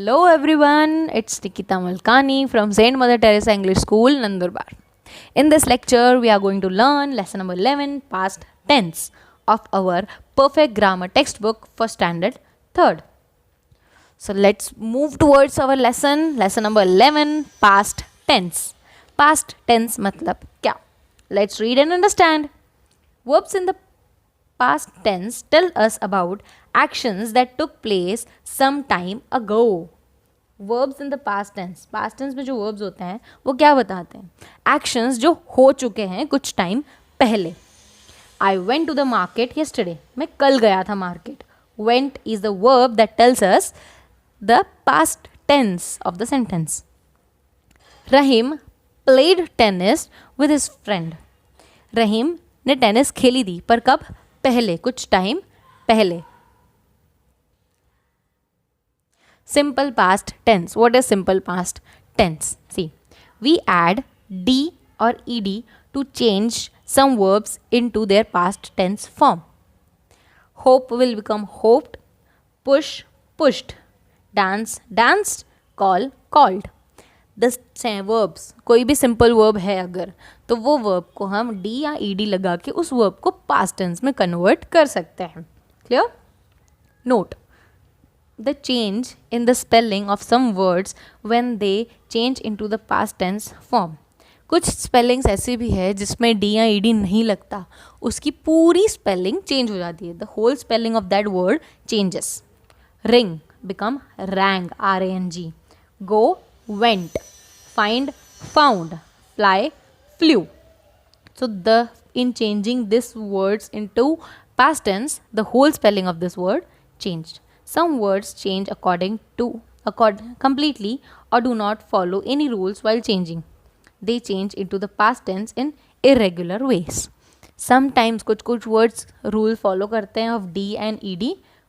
Hello everyone, it's Nikita Malkani from Saint Mother Teresa English School, Nandurbar. In this lecture, we are going to learn lesson number 11, past tense of our perfect grammar textbook for standard 3rd. So let's move towards our lesson number 11, past tense. Past tense matlab kya? Let's read and understand. Verbs in the past tense tell us about actions that took place some time ago. Verbs in the past tense में जो verbs होते हैं वो क्या बताते हैं? Actions जो हो चुके हैं कुछ टाइम पहले. I went to the market yesterday. मैं कल गया था market. Went is the verb that tells us the past tense of the sentence. Rahim played tennis with his friend. रहीम ने टेनिस खेली थी पर कब? पहले, कुछ टाइम पहले. Simple past tense. What is simple past tense? See, we add d or ed to change some verbs into their past tense form. Hope will become hoped, push, pushed, dance, danced, call, called. The verbs, कोई भी simple verb है अगर, तो वो verb को हम d या ed लगा के उस verb को past tense में convert कर सकते हैं. Clear? Note, the change in the spelling of some words when they change into the past tense form. कुछ spellings ऐसे भी है जिसमें d या ed नहीं लगता, उसकी पूरी spelling change हो जाती है. The whole spelling of that word changes. Ring become rang, R-A-N-G. Go, went. Find, found. Fly, flew. So in changing these words into past tense, the whole spelling of this word changed. Some words change completely or do not follow any rules while changing. They change into the past tense in irregular ways. Sometimes कुछ words rule follow करते हैं of d and ed.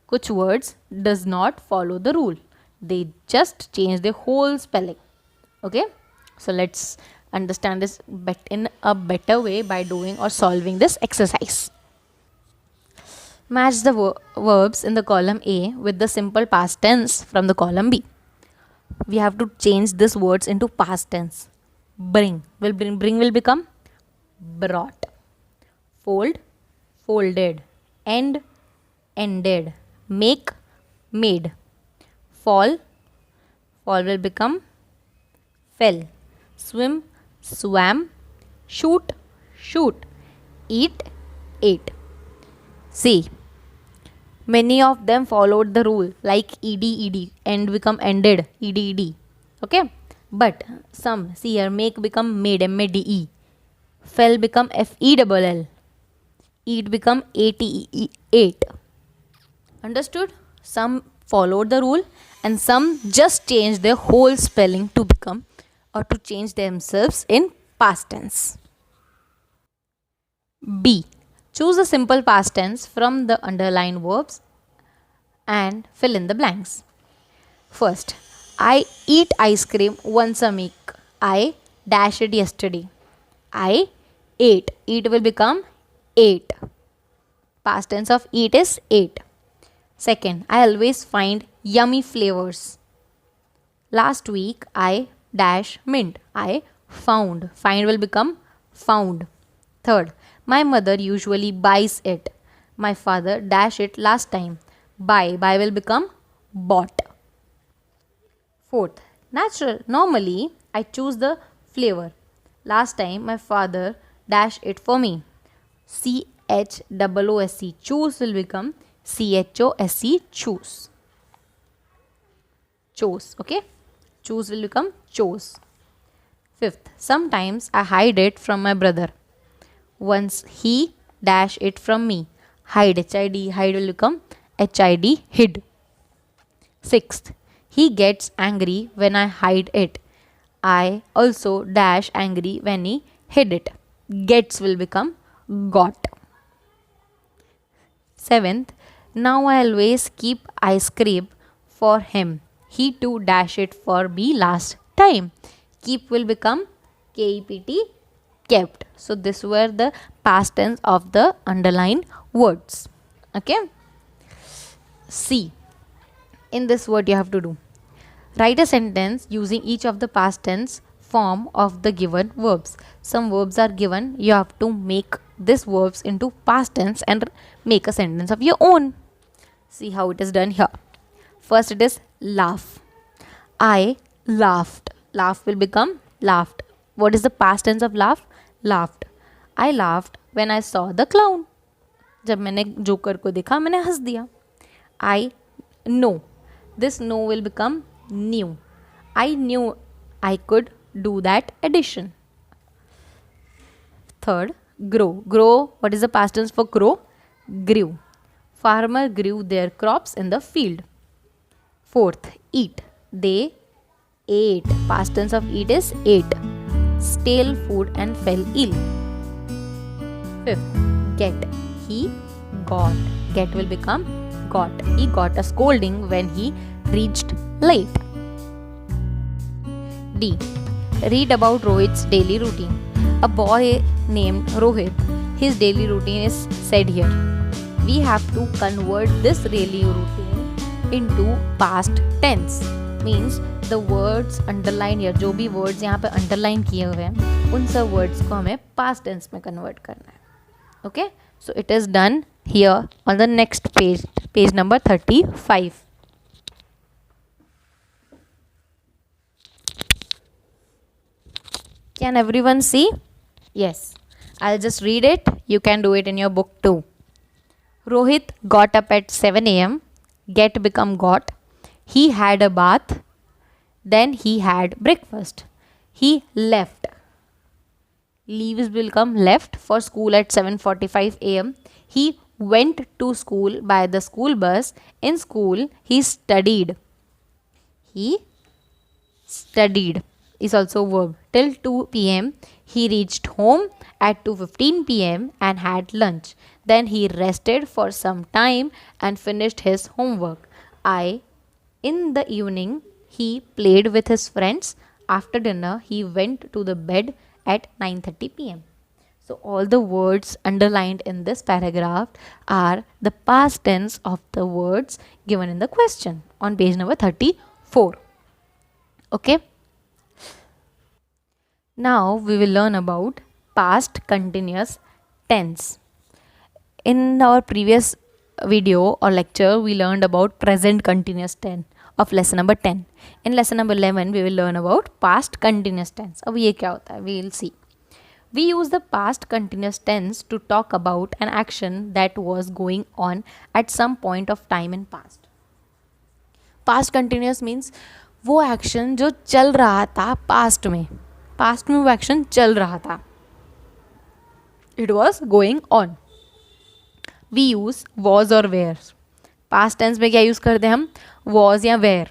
कुछ words does not follow the rule. They just change the whole spelling. Okay, so let's understand this in a better way by doing or solving this exercise. Match the verbs in the column A with the simple past tense from the column B. We have to change these words into past tense. Bring will become brought. Fold, folded. End, ended. Make, made. Fall will become fell. Swim, swam. Shoot, shoot. Eat, ate. See, many of them followed the rule like ed, end become ended, ed. Okay, but some, see here, make become made, made. Fell become fell. Eat become ate. Understood? Some followed the rule and some just changed their whole spelling to become or to change themselves in past tense. B. Choose a simple past tense from the underlined verbs and fill in the blanks. First, I eat ice cream once a week. I dashed it yesterday. I ate. Eat will become ate. Past tense of eat is ate. Second, I always find yummy flavors. Last week, I dash mint. I found. Find will become found. Third, my mother usually buys it. My father dash it last time. Buy will become bought. Fourth, normally I choose the flavor. Last time my father dash it for me. CHOOSE, choose will become CHOSE, choose. Chose, okay? Choose will become chose. Fifth, sometimes I hide it from my brother. Once he dash it from me. Hide, HID, hide will become HID, hid. Sixth, he gets angry when I hide it. I also dash angry when he hid it. Gets will become got. Seventh, now I always keep ice cream for him. He too dash it for me last time. Keep will become KEPT, kept. So this were the past tense of the underlined words. Okay. C. In this word you have to do. Write a sentence using each of the past tense form of the given verbs. Some verbs are given, you have to make these verbs into past tense and make a sentence of your own. See how it is done here. First it is laugh. I laughed. Laugh will become laughed. What is the past tense of laugh? Laughed. I laughed when I saw the clown. जब मैंने joker को देखा मैंने हंस दिया. I know. This know will become knew. I knew I could do that addition. Third, grow. Grow, what is the past tense for grow? Grew. Farmer grew their crops in the field. Fourth, eat. They ate. Past tense of eat is ate. Stale food and fell ill. Fifth, get. He got. Get will become got. He got a scolding when he reached late. D. Read about Rohit's daily routine. A boy named Rohit, his daily routine is said here. We have to convert this daily routine into past tense. Means the words underline here, जो भी words यहाँ पे underline किए हुए हैं उन सब words को हमें past tense में convert करना है. Okay, so it is done here on the next page, page number 35. Can everyone see? Yes. I'll just read it. You can do it in your book too. Rohit got up at 7 a.m. Get become got. He had a bath. Then he had breakfast. He left. Leaves will come left for school at 7:45 a.m. He went to school by the school bus. In school, he studied. He studied is also verb. Till 2 p.m. He reached home at 2:15 p.m. and had lunch. Then he rested for some time and finished his homework. In the evening, he played with his friends. After dinner, he went to the bed at 9:30 p.m. So all the words underlined in this paragraph are the past tense of the words given in the question on page number 34. Okay. Now we will learn about past continuous tense. In our previous video or lecture, we learned about present continuous tense of lesson number 10. In lesson number 11, we will learn about past continuous tense. अब ये क्या होता है? We will see. We use the past continuous tense to talk about an action that was going on at some point of time in past. Past continuous means वो action जो चल रहा था past में. Past में वो action चल रहा था. It was going on. We use was or were. Past tense में क्या use करते हैं हम? Was या were.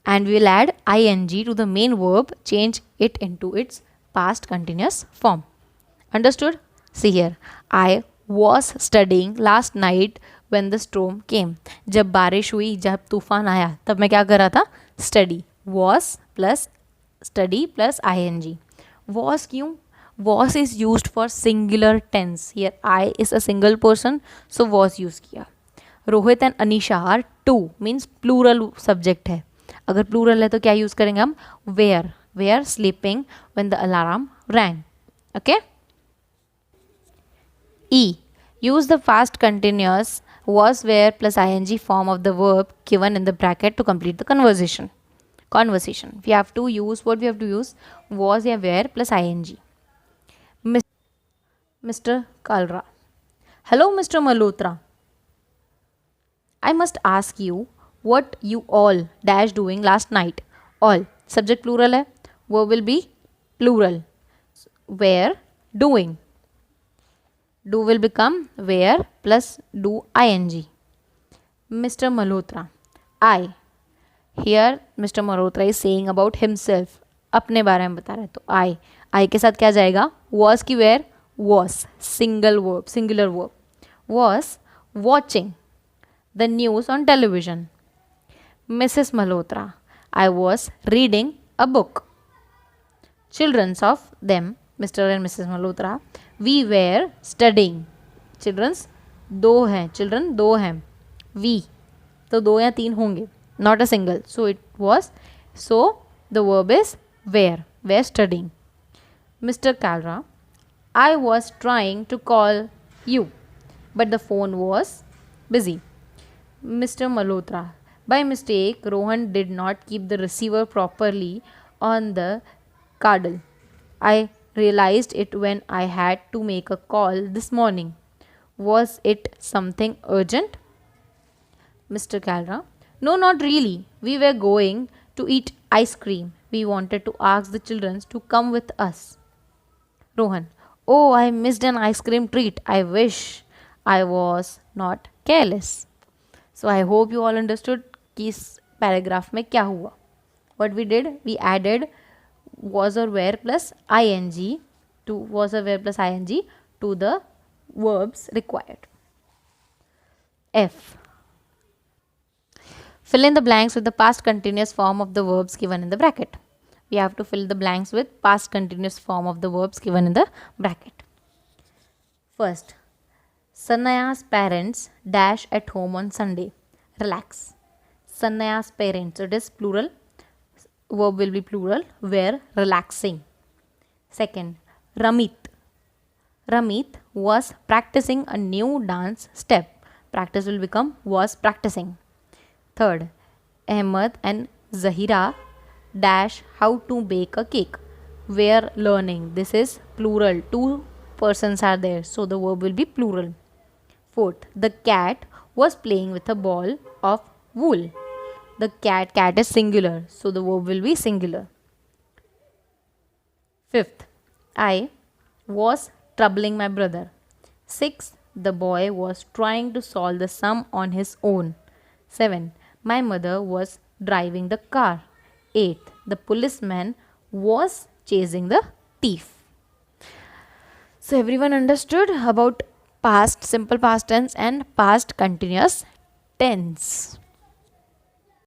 And we will add ing to the main verb, change it into its past continuous form. Understood? See here. I was studying last night when the storm came. जब बारिश हुई, जब तूफान आया, तब मैं क्या कर रहा था? Study. Was plus study plus ing. Was क्यों? Was is used for singular tense. Here I is a single person, so was use किया. Rohit and Anisha are two means plural subject है. अगर प्लूरल है तो क्या यूज़ करेंगे हम? Were. Were sleeping when the alarm rang. Okay. E. Use the past continuous was where plus ing form of the verb given in the bracket to complete the conversation. We have to use what we have to use was या where plus ing. Mr. Kalra. Hello, Mr. Malhotra. I must ask you what you all dash doing last night. All subject plural है, verb will be plural. Where doing. Do will become where plus do ing. Mr. Malhotra. I. Here Mr. Malhotra is saying about himself. अपने बारे में बता रहे तो I के साथ क्या जाएगा? Was की where? Was single verb, singular verb. Was watching the news on television. Mrs. Malhotra. I was reading a book. Children's of them, Mr. and Mrs. Malhotra. We were studying. Children's दो हैं, children दो हैं. We तो दो या तीन होंगे. not a single. So it was, so the verb is were studying. Mr. Kalra, I was trying to call you, but the phone was busy. Mr. Malhotra, by mistake, Rohan did not keep the receiver properly on the cradle. I realized it when I had to make a call this morning. Was it something urgent? Mr. Kalra, no, not really. We were going to eat ice cream. We wanted to ask the children to come with us. Rohan, oh, I missed an ice cream treat. I wish I was not careless. So I hope you all understood कि इस paragraph में क्या हुआ. What we did, we added was or were plus ing to was or were plus ing to the verbs required. F. Fill in the blanks with the past continuous form of the verbs given in the bracket. We have to fill the blanks with past continuous form of the verbs given in the bracket. First, Sanaya's parents dash at home on Sunday. Relax. Sanaya's parents, it is plural. Verb will be plural, were relaxing. Second, Ramit. Ramit was practicing a new dance step. Practice will become was practicing. Third, Ahmed and Zahira dash how to bake a cake. Were learning. This is plural. Two persons are there, so the verb will be plural. Fourth, the cat was playing with a ball of wool. The cat is singular, so the verb will be singular. Fifth, I was troubling my brother. Sixth, the boy was trying to solve the sum on his own. 7. My mother was driving the car. 8. The policeman was chasing the thief. So everyone understood about past simple past tense and past continuous tense.